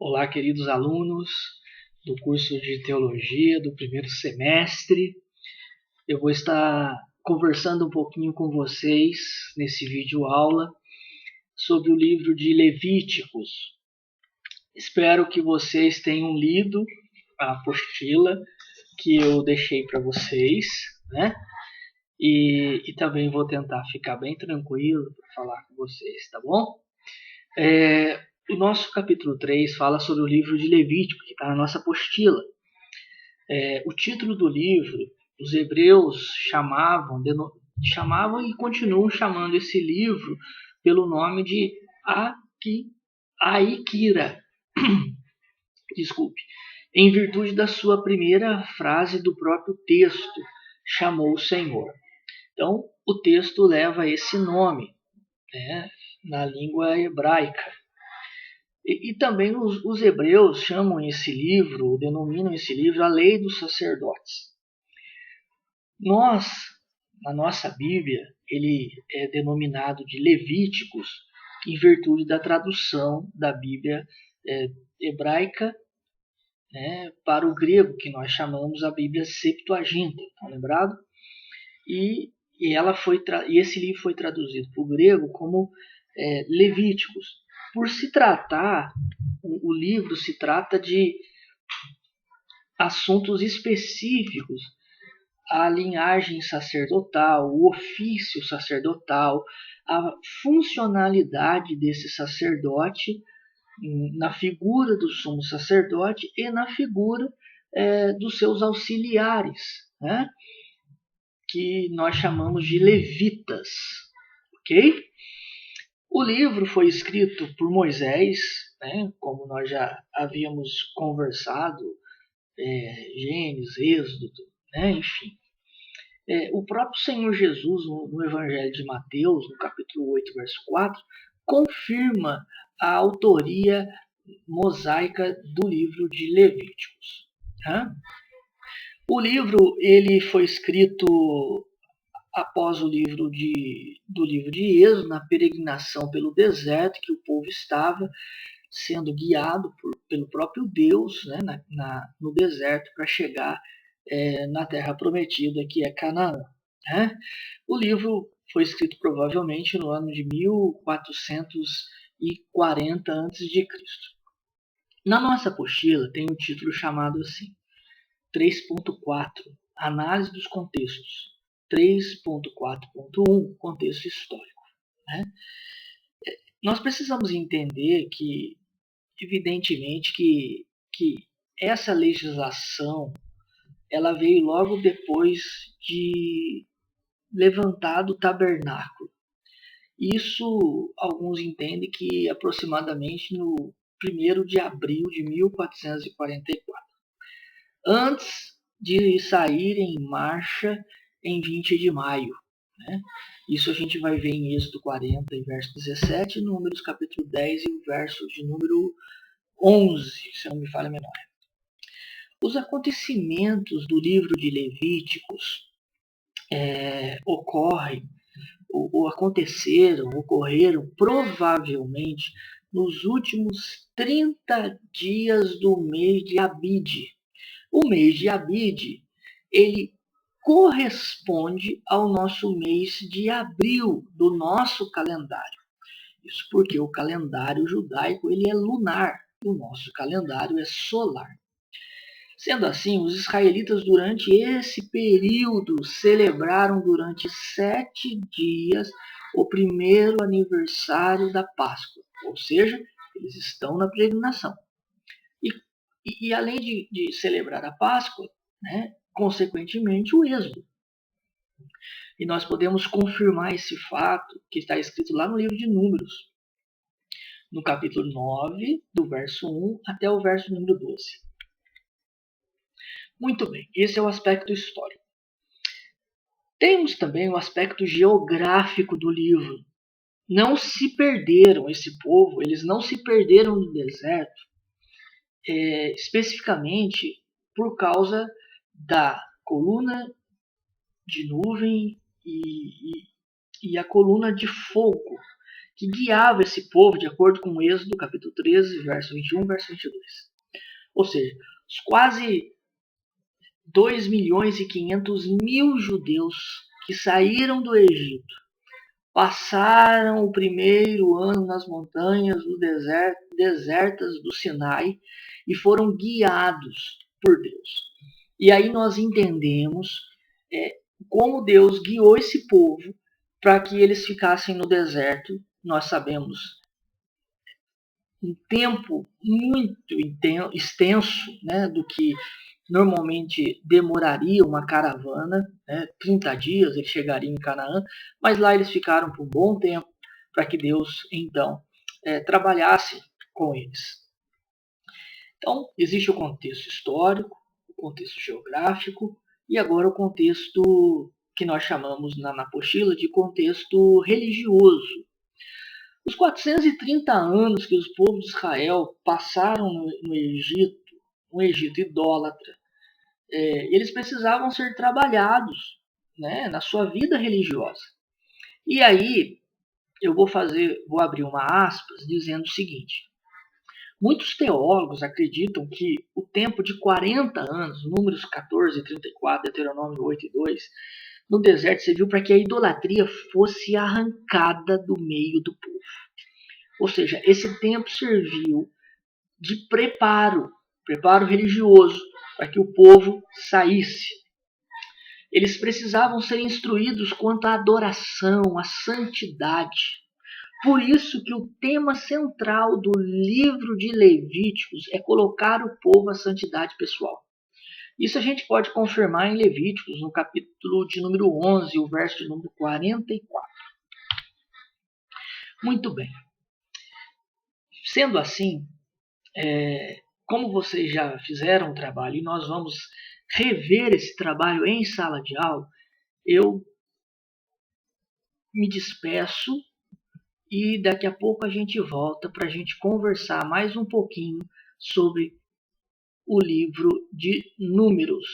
Olá, queridos alunos do curso de Teologia do primeiro semestre. Eu vou estar conversando um pouquinho com vocês nesse vídeo aula sobre o livro de Levíticos. Espero que vocês tenham lido a apostila que eu deixei para vocês, né? E também vou tentar ficar bem tranquilo para falar com vocês, tá bom? O nosso capítulo 3 fala sobre o livro de Levítico, que está na nossa apostila. O título do livro, os hebreus chamavam e continuam chamando esse livro pelo nome de Aikira. Desculpe. Em virtude da sua primeira frase do próprio texto, chamou o Senhor. Então, o texto leva esse nome, né, na língua hebraica. E também os hebreus chamam esse livro, denominam esse livro a Lei dos Sacerdotes. Nós, na nossa Bíblia, ele é denominado de Levíticos em virtude da tradução da Bíblia hebraica, né, para o grego, que nós chamamos a Bíblia Septuaginta, estão lembrados? E esse livro foi traduzido para o grego como Levíticos. Por se tratar, o livro se trata de assuntos específicos, a linhagem sacerdotal, o ofício sacerdotal, a funcionalidade desse sacerdote na figura do sumo sacerdote e na figura dos seus auxiliares, né? Que nós chamamos de levitas, ok? O livro foi escrito por Moisés, né? Como nós já havíamos conversado, Gênesis, Êxodo, né? Enfim. O próprio Senhor Jesus, no Evangelho de Mateus, no capítulo 8, verso 4, confirma a autoria mosaica do livro de Levíticos. Tá? O livro ele foi escrito após do livro de Êxodo, na peregrinação pelo deserto, que o povo estava sendo guiado pelo próprio Deus, né, no deserto para chegar na terra prometida, que é Canaã. Né? O livro foi escrito provavelmente no ano de 1440 a.C. Na nossa apostila tem um título chamado assim, 3.4, Análise dos Contextos. 3.4.1, Contexto Histórico. Né? Nós precisamos entender que, evidentemente, que essa legislação ela veio logo depois de levantado o tabernáculo. Isso alguns entendem que aproximadamente no 1º de abril de 1444. Antes de sair em marcha em 20 de maio. Né? Isso a gente vai ver em Êxodo 40, verso 17, Números capítulo 10 e o verso de número 11, se não me falha a memória. Os acontecimentos do livro de Levíticos ocorreram provavelmente nos últimos 30 dias do mês de Abide. O mês de Abide, ele corresponde ao nosso mês de abril do nosso calendário. Isso porque o calendário judaico ele é lunar, o nosso calendário é solar. Sendo assim, os israelitas durante esse período celebraram durante 7 dias o primeiro aniversário da Páscoa, ou seja, eles estão na peregrinação. E além de celebrar a Páscoa, né, consequentemente o Êxodo. E nós podemos confirmar esse fato que está escrito lá no livro de Números, no capítulo 9, do verso 1 até o verso número 12. Muito bem, esse é o aspecto histórico. Temos também o aspecto geográfico do livro. Não se perderam, esse povo, eles não se perderam no deserto, especificamente por causa da coluna de nuvem e a coluna de fogo que guiava esse povo de acordo com o Êxodo, capítulo 13, verso 21, verso 22. Ou seja, os quase 2.500.000 judeus que saíram do Egito, passaram o primeiro ano nas montanhas desertas do Sinai e foram guiados por Deus. E aí nós entendemos como Deus guiou esse povo para que eles ficassem no deserto. Nós sabemos um tempo muito extenso, né, do que normalmente demoraria uma caravana, né, 30 dias eles chegariam em Canaã, mas lá eles ficaram por um bom tempo para que Deus então trabalhasse com eles. Então, existe o contexto histórico, o contexto geográfico e agora o contexto que nós chamamos na apostila de contexto religioso. Os 430 anos que os povos de Israel passaram no Egito, um Egito idólatra, eles precisavam ser trabalhados, né, na sua vida religiosa. E aí eu vou abrir uma aspas dizendo o seguinte: muitos teólogos acreditam que o tempo de 40 anos, Números 14 e 34, Deuteronômio 8 e 2, no deserto serviu para que a idolatria fosse arrancada do meio do povo. Ou seja, esse tempo serviu de preparo religioso, para que o povo saísse. Eles precisavam ser instruídos quanto à adoração, à santidade. Por isso que o tema central do livro de Levíticos é colocar o povo à santidade pessoal. Isso a gente pode confirmar em Levíticos, no capítulo de número 11, o verso de número 44. Muito bem. Sendo assim, como vocês já fizeram o trabalho e nós vamos rever esse trabalho em sala de aula, eu me despeço e daqui a pouco a gente volta para a gente conversar mais um pouquinho sobre o livro de Números.